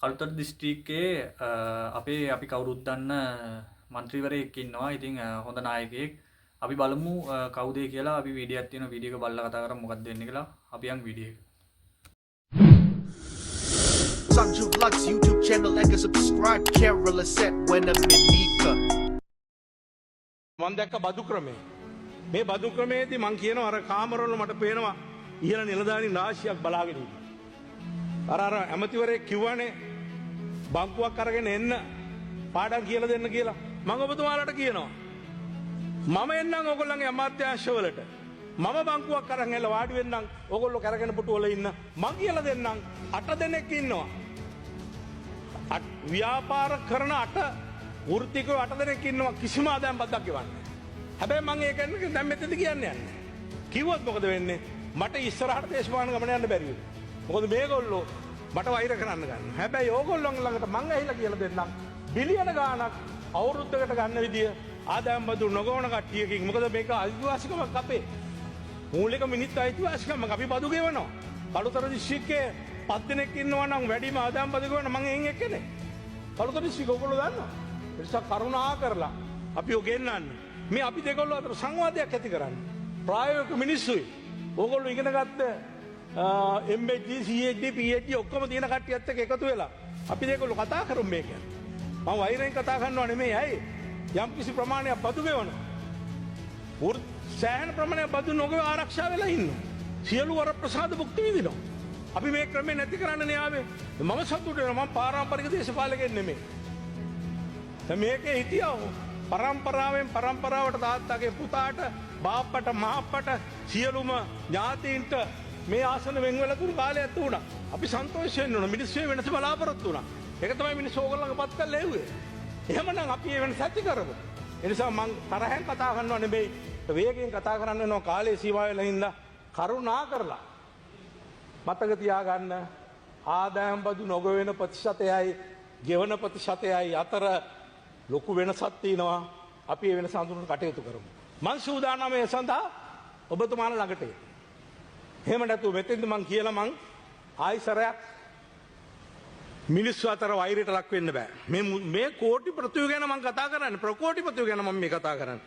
කළුතර දිස්ත්‍රික්කයේ අපි කවුරුත් දන්න මන්ත්‍රීවරයෙක් ඉන්නවා. ඉතින් හොඳ නායකයෙක්. අපි බලමු කවුද කියලා. අපි වීඩියෝ එකක් තියෙනවා. වීඩියෝ එක බලලා කතා කරමු මොකක්ද වෙන්නේ කියලා. අපි යන් වීඩියෝ එක. Sanju Lux YouTube channel like and subscribe Carol set when a minika මම දැක්ක බදු ක්‍රමය. මේ බදු ක්‍රමයේදී මම කියනවා අර කාමරවල මට පේනවා ඉහළ නිලධාරීන් රාශියක් බලාගෙන ඉන්නවා. අර ඇමතිවරයෙක් කිව්වනේ බංකුවක් අරගෙන එන්න පාඩම් කියලා දෙන්න කියලා. මම ඔබතුමාලට කියනවා. මම එන්නම් ඔයගොල්ලන්ගේ අමාත්‍යාංශවලට. මම බංකුවක් අරන් එලා වාඩි වෙන්නම් ඔයගොල්ලෝ කරගෙන පුටුවල ඉන්න. මම කියලා දෙන්නම් 8 දෙනෙක් ඉන්නවා. ව්‍යාපාර කරන 8 වෘත්තිකව 8 දෙනෙක් ඉන්නවා කිසිම ආදායම් බද්දක් ගෙවන්නේ. හැබැයි මම ඒක දැන් මෙතනදි කියන්නේ නැහැ. කිව්වොත් මොකද වෙන්නේ? මට ඉස්සරහට දේශපාලන ගමන යන්න බැරි වෙනවා. මොකද මේගොල්ලෝ මට වෛර කරන්න ගන්නවා. හැබැයි ඕගොල්ලෝ ළඟට මං ඇහිලා කියලා දෙන්නම් බිලියන ගාණක් අවුරුද්දකට ගන්න විදිය ආදායම් බදු නොගවන කට්ටියකින්. මොකද මේක අයිතිවාසිකමක් අපේ. මූලික මිනිත් අයිතිවාසිකමක් අපි බදු ගෙවනවා. කළුතර දිස්ත්‍රික්කයේ 5 දෙනෙක් ඉන්නවා නම් වැඩිම ආදායම් බදු ගෙවන මං එයින් එක්කනේ. කළුතර දිස්ත්‍රික්ක ඔයගොල්ලෝ දන්නවා. ඒ නිසා කරුණා කරලා අපි ඔගෙන්නන්න. මේ අපි දෙකොල්ලෝ අතර සංවාදයක් ඇති කරන්න. ප්‍රායෝගික මිනිස්සුයි. ඕගොල්ලෝ ඉගෙන ගත්ත MBD, CHD, PhD ඔක්කොම තියෙන කට්ටියත් එක්ක එකතු වෙලා අපි දෙකොල්ලෝ කතා කරමු මේක. මම වෛරයෙන් කතා කරනවා නෙමෙයි. ඇයි? යම් කිසි ප්‍රමාණයක් බදු ගෙවනවා. සෑහෙන ප්‍රමාණයක් බදු නොගෙව ආරක්ෂා වෙලා ඉන්නවා. සියලු වර ප්‍රසාද භුක්ති විඳිනවා. අපි මේ ක්‍රමේ නැති කරන්න නේ ආවේ. මම සතුටු වෙනවා. මම පාරම්පරික දේශපාලකයෙක් නෙමෙයි. මේකේ හිටියව පරම්පරාවෙන් පරම්පරාවට තාත්තගේ පුතාට බාප්පට මහප්පට සියලුම ඥාතීන්ට මේ ආසන වෙන් වෙලා තුරු කාලයක් තුණා. අපි සන්තෝෂයෙන් වුණා. මිනිස්සු වෙනස බලාපොරොත්තු වුණා. ඒක තමයි මිනිස්සු ඕගොල්ලන්ගේ පත් කළා එව්වේ. එහෙමනම් අපි ඒ වෙනස ඇති කරමු. ඒ නිසා මම තරහෙන් කතා කරනවා නෙමෙයි. වේගයෙන් කතා කරන්න වෙනවා කාලේ සීමා වෙලා හින්දා කරුණා කරලා මතක තියාගන්න ආදායම් බදු නොගෙවෙන ප්‍රතිශතයයි ගෙවන ප්‍රතිශතයයි අතර ලොකු වෙනසක් තියෙනවා. අපි ඒ වෙනස හඳුනන කටයුතු කරමු. මං සූදානම් මේ සඳහා ඔබතුමාලා ළඟට එන්න. එහෙම නැතුව මෙතෙන්ද මං කියලා මං ආයිසරයක් මිනිස්සු අතර වෛරයට ලක් වෙන්න බෑ. මේ කෝටිපතියෝ ගැන මං කතා කරන්නේ. ප්‍රකෝටිපතියෝ ගැන මම මේ කතා කරන්නේ.